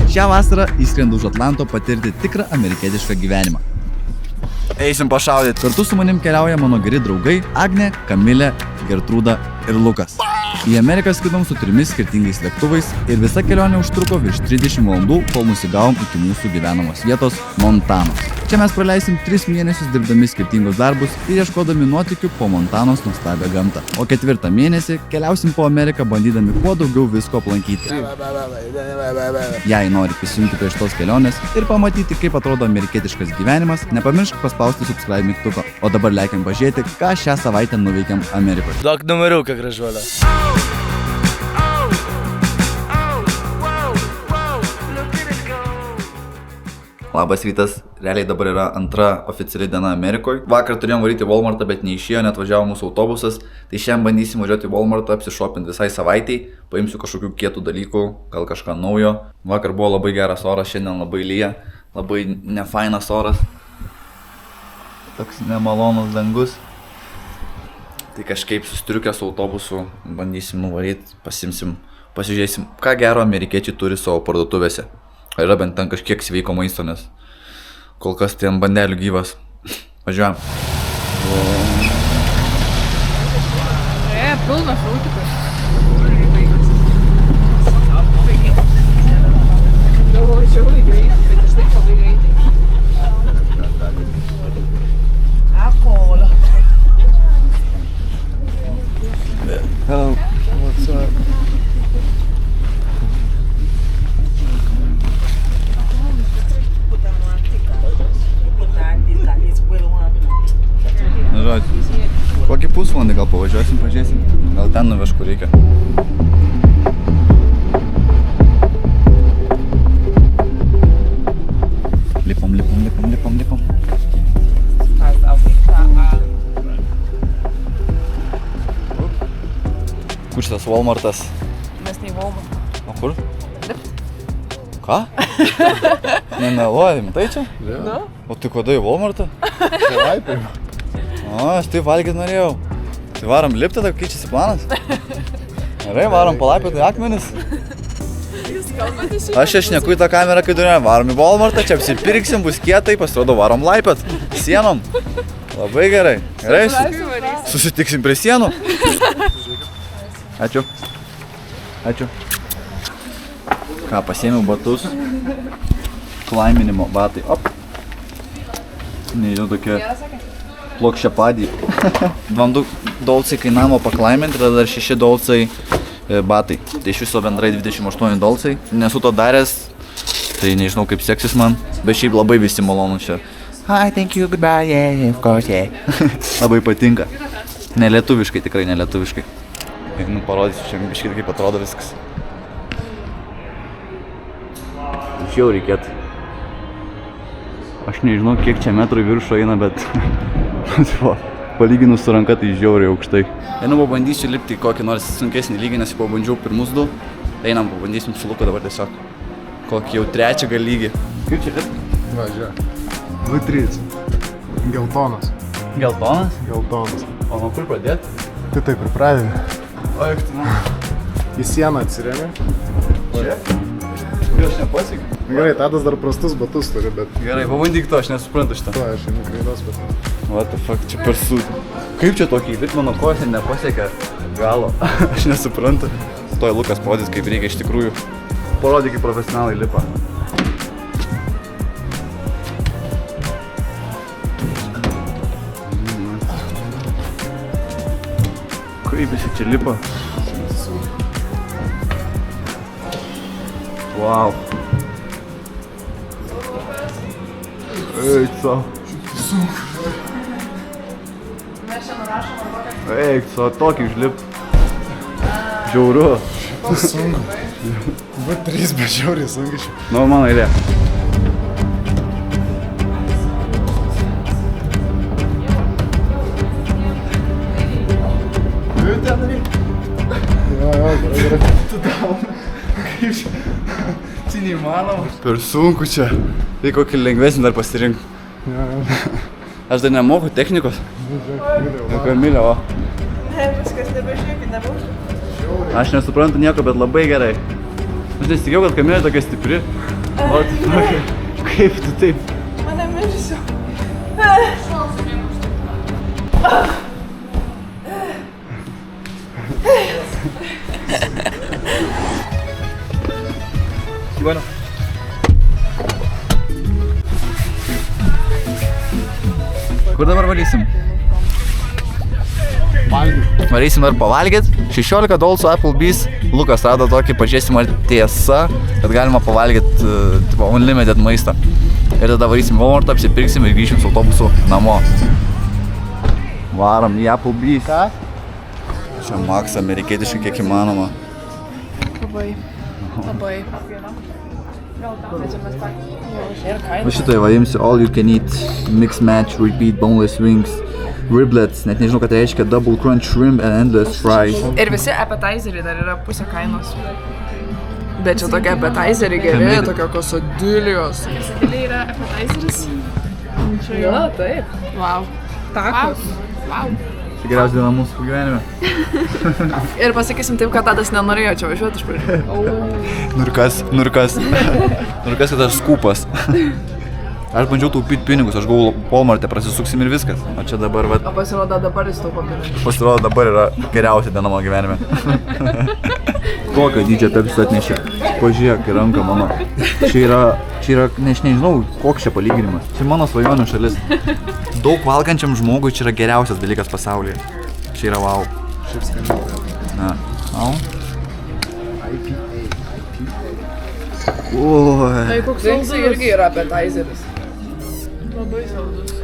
Šią vasarą įskrendu už Atlanto patirti tikrą amerikietišką gyvenimą. Eisim pašaudyti. Kartu su manim keliauja mano geri draugai Agnė, Kamilė, Gertrūda ir Lukas. Į Ameriką skridom su 3 skirtingais lėktuvais ir visa kelionė užtruko virš 30 valandų, kol nusigavom iki mūsų gyvenamos vietos Montanos. Čia mes praleisim 3 mėnesius dirbdami skirtingus darbus ir ieškodami nuotykių po Montanos nuostabią gamtą. O 4 mėnesį keliausim po Ameriką bandydami kuo daugiau visko aplankyti. Jei nori prisijungti prie šitos kelionės ir pamatyti, kaip atrodo amerikietiškas gyvenimas, nepamiršk paspausti subscribe mygtuko. O dabar leikiam pažiūrėti, ką šią savaitę nuveikėm Amerikoje. Duok numeriuką, gražuolė. Labas rytas, realiai dabar yra antra oficiali diena Amerikoje. Vakar turėjom varyti į Walmartą, bet neišėjo, net važiavo mūsų autobusas. Tai šiandien bandysim važiuoti į Walmartą, apsišopinti visai savaitei. Paimsiu kažkokių kietų dalykų, gal kažką naujo. Vakar buvo labai geras oras, šiandien labai lyja. Labai nefainas oras. Toks nemalonus dangus. Tai kažkaip sustriukęs autobusu bandysim nuvaryti, pasimsim, pasižiūrėsim, ką gero amerikiečiai turi savo parduotuvėse. Ar yra bent ten kažkiek sveiko maisto, nes kol kas tai ant bandelių gyvas. Važiuojam. Pilnas rūtikas. Galvoju, žiauriai greitai, bet iš taip labai greitai. Apolo. Hello, what's up? Na žodžiu, kokį pusvalandį gal pavažiuosim, pažiūrėsim. Gal ten nuveš, kur reikia. Lipom. Kur šitas Walmartas? Mes nei Walmartą. O kur? Ką? Nemeluoji, matai čia? Nu? O tai kada į Walmartą? Savaitė. O, aš taip valgyti norėjau. Tai varom lipti, taip keičiasi planas? Gerai, varom palaipėti akmenis. Jūs kalbate šiandien? Aš šneku į tą kamerą, kai durėjom. Varom į Walmartą, čia apsipirksim, bus kietai, pasirodo varom laipėt. Sienom. Labai gerai. Gerai, susitiksim prie sienų. Ačiū. Ką, pasiėmiau batus. Klaiminimo batai. Op. Nežinau, tokie plokščiapadį. 2 dolcai kainavo paklaiminti, tada dar 6 dolcai batai. Tai iš viso bendrai 28 dolcai. Nesu to daręs, tai nežinau kaip seksis man, bet šiaip labai visi malonu čia. Hi, thank you, goodbye, yeah, of course, yeah. Labai patinka. Nelietuviškai, tikrai nelietuviškai. Nu, parodysiu čia biškit, kaip atrodo viskas. Jau reikėtų. Aš nežinau, kiek čia metrų viršų eina, bet palyginus su ranka tai žiauriai aukštai. Einu pabandysiu lipti į kokį nors sunkesnį lygį, nes jau pabandžiau pirmus 2. Einam, pabandysim su Luku dabar tiesiog. Kokį jau 3 gal lygį. Kaip čia lipti? Va, žiūrėk. 2-3. Geltonas. Geltonas? Geltonas. O nuo kur pradėti? Tai taip ir pradedi. O, juk tu man. Į sieną atsiremi. Čia? Kur aš nepasiekiu? Gerai, Tadas dar prastus batus turi, bet... Gerai, pabandyk to, aš nesuprantu šitą. To, aš einu klaidos, bet... What the fuck, čia per sūdį. Kaip čia tokį įlipti, mano kojos nepasiekia galo. Aš nesuprantu. Toj Lukas parodys, kaip reikia iš tikrųjų. Parodyk, kaip profesionalai lipa. Kaip jis čia lipa? Wow. Eik savo. Eik savo, tokį užlipt. Žiauru. Sunku. 2-3, bet žiauriai sunkiai šiaip. Nu, mano eilė. Gerai. Tu tau. Kaip čia? Čia neįmanoma. Per sunku čia. Tai kokį lengvesnį dar pasirink. Aš dar nemoku technikos. Kamilė, o. Viskas, nebežiūrėkit, nebaužiu. Aš nesuprantu nieko, bet labai gerai. Aš nesitikėjau, kad Kamilė tokia stipri. Kaip tu taip? Mane mirsiu. Bueno. Kur dabar varysim? Varysim dar pavalgyt. 16 dolų su Applebee's. Lukas rado tokį, pažiūrėsim ar tiesa, kad galima pavalgyt unlimited maistą. Ir tada varysim Walmartą, apsipirksim ir grįšim su autobusu namo. Varom į Applebee's. Ką? Čia Max amerikietiškai kiek įmanoma. Labai. Va šitoje va imsiu all you can eat, mix match, repeat, boneless wings, riblets, net nežinau, ką tai reiškia, double crunch shrimp and endless fries. Ir visi appetizeriai dar yra pusė kainos. Bet čia tokie appetizeriai geri, tokio kosodilijos. Kosodilija yra appetizeris? Jo, taip. Wow. Takos. Wow. Tai geriausia diena mūsų gyvenime. Ir pasakysim taip, kad Tadas nenorėjo čia važiuoti iš pradžių. Nurkas, kad aš skūpas. Aš bandžiau taupyti pinigus, aš gavau Walmart'e, prasisuksim ir viskas. O čia dabar, O pasirodo dabar jis taupo pinigus. Pasirodo dabar yra geriausia diena mano gyvenime. Kokio dydžio Pepsi atnešė. Pažiūrėk į ranką mano. Čia yra, nežinau, koks čia palyginimas. Čia mano svajonių šalis. Daug valgančiam žmogui čia yra geriausias dalykas pasaulyje. Čia yra wow. Šiaip skaniai. Na, au. Tai koks saldus irgi yra appetizeris. Labai saldus.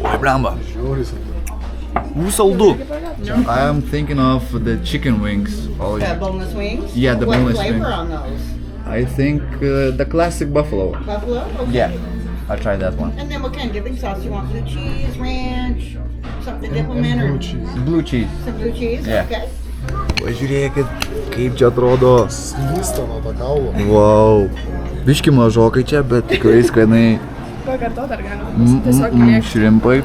Oi, blemba. Žiauriai saldu. Saldu. I am thinking of the chicken wings. The boneless wings? Yeah, the what boneless flavor wings. on those? I think the classic buffalo. Buffalo? Okay. Yeah, I'll try that one. And then what kind of dipping sauce you want? Blue cheese, ranch, something to dip them in, or Blue cheese. Blue cheese. some blue cheese? Yeah. Okay. Pažiūrėkit, kaip čia atrodo. Slysta nuo to kaulo. Wow. Biški mažokai čia, bet tikrai skanai. Pakartot dar galima. Tiesiog liek. Šrimpai.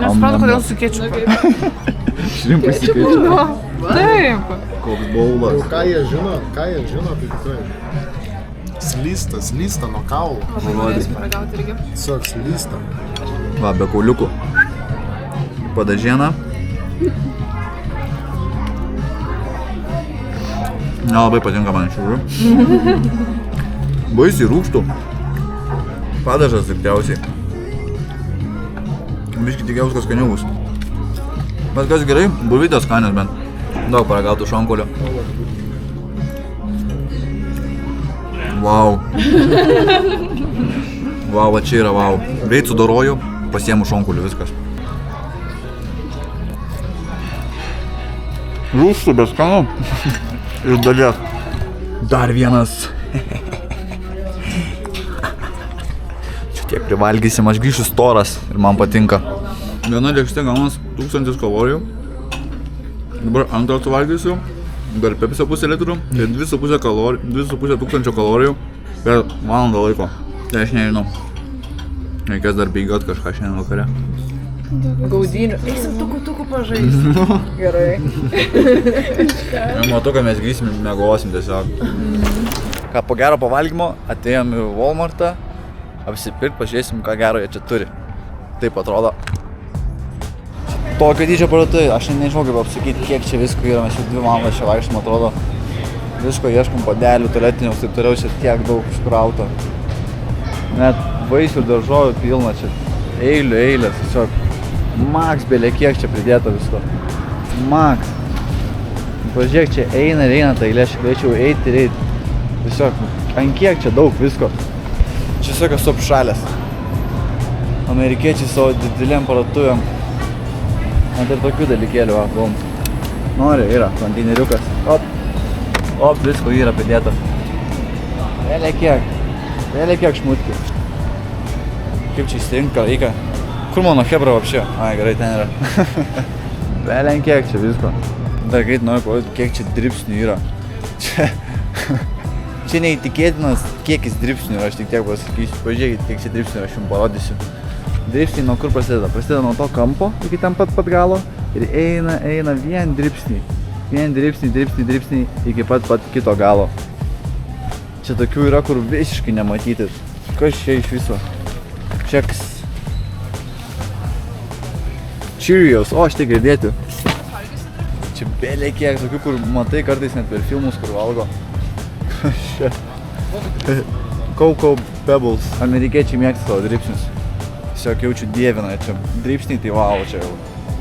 Nesuprantu, kodėl su kečupu. Šrimpai su kečupu. Taip. Koks baulas. Jau ką jie žino, tai tikrai. Slysta nuo kaulo. Norėsiu paragauti irgi. Tiesiog slysta. Va, be kauliukų. Padažiena. Nelabai patinka man iš tikrųjų. Baisiai rūgštų. Padažas tikriausiai. Biški tikriausiai, kad skaniau bus. Bet kas gerai, bulvytės skanės bent. Daug paragautų šonkolio. Wow. Wow, va čia yra wow. Greit sudoroju, pasiemu šonkoliu, viskas. Rūgštų, bet skanu. Iš dalies. Dar vienas. Čia tiek privalgysim, aš grįšiu storas ir man patinka. Viena lėkštė gaunas 1000 kalorijų. Dabar antrą suvalgysiu. Dar Pepsi pusę litrų. Tai 2,5 tūkstančio kalorijų per valandą laiko. Tai aš nežinau. Reikės dar bėgiot kažką šiandien vakare. Gaudinių. Eisim tukų pažaisti. Gerai. Matau, kad mes grįsim ir miegosim tiesiog. Ką po gero pavalgymo atėjom į Walmartą, apsipirkt, pažiūrėsim, ką gero jie čia turi. Taip atrodo. Tokio dydžio parduotuvė, aš nežinau kaip apsakyti, kiek čia visko yra, mes jau 2 valandas čia vaikštom, atrodo. Visko ieškom padelių, tualetinių, taip toliau, čia tiek daug užkrauta. Net vaisių ir daržovių pilna čia. Eilės, tiesiog. Max, belė kiek čia pridėta visko. Max. Pažiūrėk, čia eina ta eilė, aš galėčiau eiti ir eiti. Tiesiog, ant kiek čia daug visko. Čia tiesiog esu apšalęs. Amerikiečiai savo didelėm parduotuvėm. Ant ir tokių dalykėlių, va, bum. Nori, yra, konteineriukas. Op, visko yra pridėta. Belė kiek šmutkių. Kaip čia įsirinka, reikia. Kur mano hebra vapšė? Ai, gerai, ten yra. Belen kiek čia visko. Dar greit noriu parodyti, kiek čia dripsnių yra. Čia neįtikėtinas kiekis dripsnių yra, aš tik tiek pasakysiu. Pažiūrėkit, kiek čia dripsnių aš jums parodysiu. Dripsniai nuo kur prasideda? Prasideda nuo to kampo iki ten pat galo ir eina vien dripsniai. Vien dripsniai iki pat kito galo. Čia tokių yra, kur visiškai nematyti. Kas čia iš viso? Čeks. Cheerios, o aš tai girdėti. Čia belė kiek tokių, kur matai kartais net per filmus, kur valgo. Cocoa Pebbles. Amerikiečiai mėgsta savo dripsnius. Tiesiog jaučiu dievina, čia dripsniai, tai wow, čia jau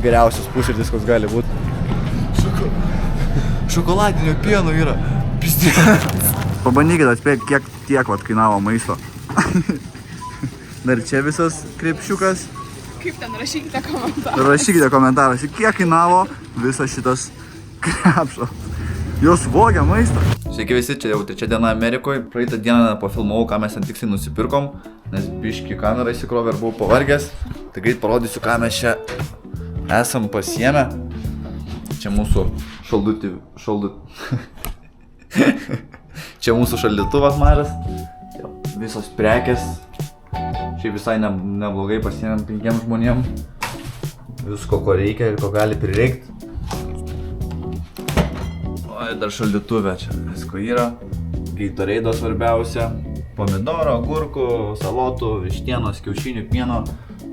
geriausias pusrytis, koks gali būti. Šokoladinio pieno yra. Pabandykite atspėti, kiek tiek vat kainavo maisto. Dar čia visas krepšiukas. Kaip ten, rašykite komentarą. Rašykite komentaruose, kiek kainavo visas šitas krepšas. Jos vogia maistą. Sveiki visi, čia jau trečia diena Amerikoje. Praeitą dieną pafilmavau, ką mes ten tiksliai nusipirkom, nes biškį kamerą įsikrovė ir buvau pavargęs. Tai greit parodysiu, ką mes čia esam pasiėmę. Čia mūsų Čia mūsų šaldytuvas mažas. Visos prekės. Šiaip visai neblogai pasiėmėm 5 žmonėm. Visko, ko reikia ir ko gali prireikti. O dar šaldytuvė čia visko yra. Gatorado svarbiausia. Pomidoro, agurkų, salotų, vištienos, kiaušinių, pieno.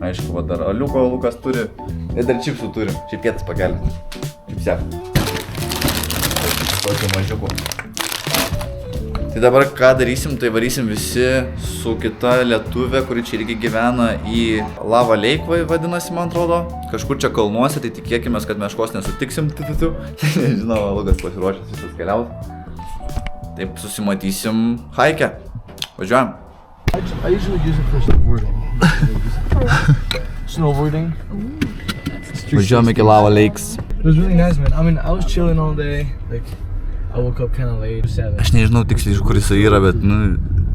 Aišku, va dar aliuko Lukas turi. Ir dar čipsų turim. Šiaip pietas pagelbė. Čipsek. Tokio mažiuko. Tai dabar ką darysim, tai varysim visi su kita lietuvė, kuri čia irgi gyvena į Lava Lake vadinasi, man atrodo. Kažkur čia kalnuose, tai tikėkimės, kad meškos nesutiksim. Žinau, Lukas pasiruošęs visas keliaut. Taip susimatysim haike. Važiuojam. I usually use it for snowboarding. Snowboarding. Važiuojam iki Lava Lakes. It was really nice, man. I mean, I was chilling all day. Like, I woke up kind of late. 7. Aš nežinau tiksliai, iš kur jisai yra, bet,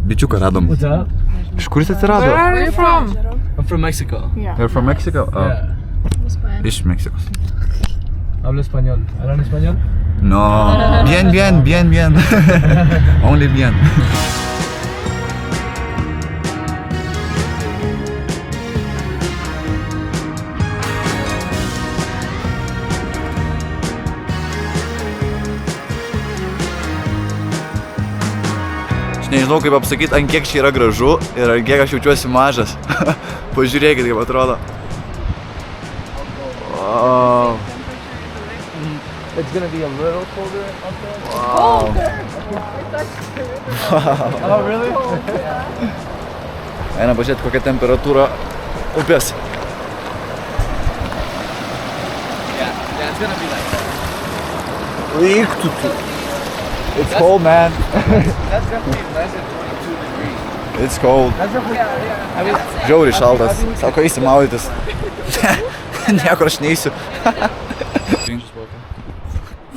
bičiuką radom. What's up? Iš kur jis atsirado? Where are you from? I'm from Mexico. You're from Mexico? Oh. Yeah. Iš Meksikos. Hablo español. ¿Hablan español? No. Bien. Only bien. Nežinau kaip apsakyti, ant kiek čia yra gražu ir ant kiek aš jaučiuosi mažas. Pažiūrėkit, kaip atrodo. Wow. It's gonna be a little colder up there. Wow. Oh, really? Einam pažiūrėti, kokia temperatūra upės. Yeah, it's gonna be like Reiktų tu. It's cold, man. that's definitely less than 22 degrees. It's cold. That's definitely, I mean, Žiauriai šaltas. Sako, eisi maudytis. Niekur aš neįsiu.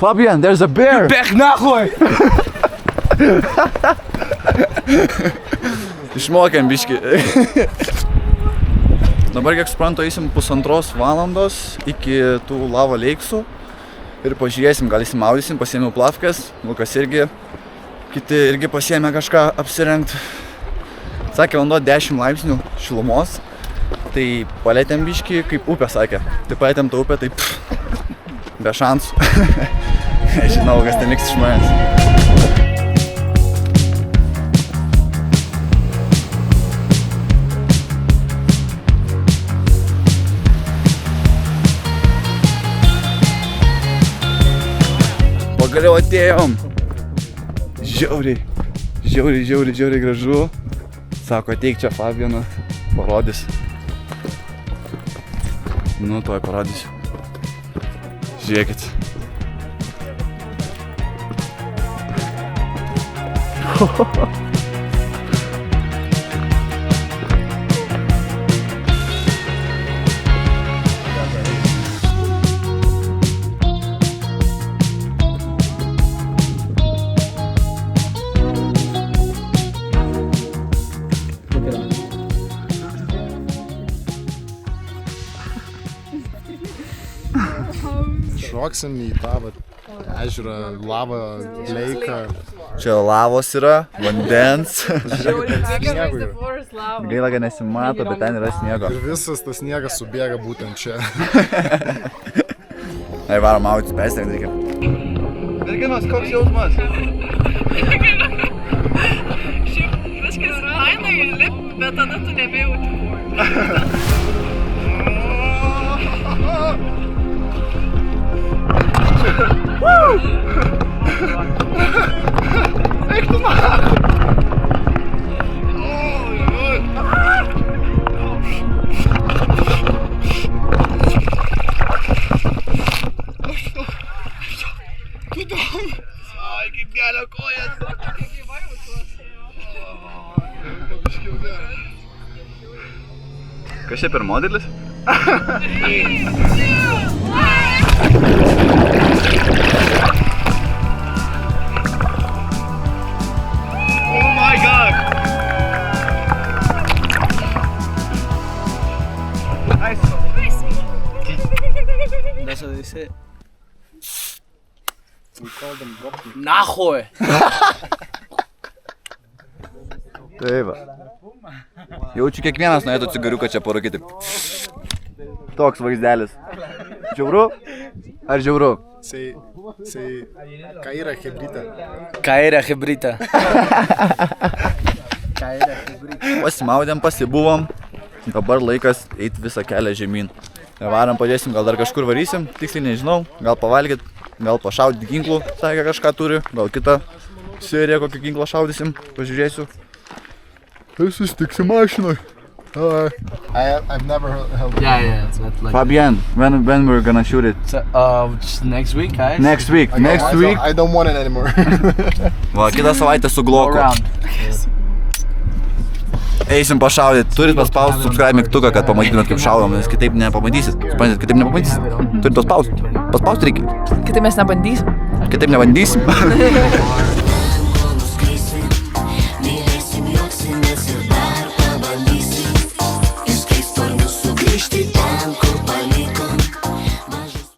Fabian, there's a bear! Bech nachoj! Išmokėm biškį. Dabar, kiek suprantu, eisim 1,5 valandos iki tų Lava Lakesų. Ir pažiūrėsim, gal įsimaudysim, pasiėmiau plavkes, Lukas irgi, kiti irgi pasiėmė kažką apsirengt. Sakė, vanduo 10 laipsnių šilumos, tai palėtėm biškį, kaip upė sakė. Tai palėtėm tą upę, tai be šansų. Žinau, kas ten liks iš manęs. Pagaliau atėjom. Žiauriai gražu. Sako, ateik čia Fabianą, parodys. Nu, tuoj parodysiu. Žiūrėkit. Šoksim į tą ežerą, lavą, leiką. Čia lavos yra, vandens. Sniego yra. Gaila, kad nesimato, bet ten yra sniego. Ir visas tas sniegas subėga būtent čia. Ai, varom maudytis, persirengt reikia. Merginos, koks jausmas? Bet tada tu nebejauti. Kas čia per modelis? Oh my god! That's what they said. We call them Nahoy. Taip. Jaučiu kiekvienas norėtų cigariuką čia parūkyti. Toks vaizdelis. Žiauru? Ar žiauru? Sei Kaira Hebrita. Kaira Hebrita. Pasimaudėm, pasibuvom. Dabar laikas eiti visą kelią žemyn. Varam padėsim, gal dar kažkur varysim, tiksliai nežinau. Gal pavalgyt, gal pašaudyti ginklų, sakė kažką turi. Gal kitą seriją kokį ginklą šaudysim, pažiūrėsiu. Tai susitiksim mašinoj. I've never held. Yeah. It's like Fabian, when we're gonna shoot it? just next week, guys. Next week. I don't want it anymore. Va, kitą savaitę su Go Glocku. around. Eisim pašaudyt. Turit paspausti subscribe mygtuką, kad pamatytumėt kaip šaudom, nes kitaip nepamatysit. Suprantat, kitaip nepamatysit. Turit paspausti. Paspausti reikia. Kitaip mes nebandysim. Kitaip nebandysim.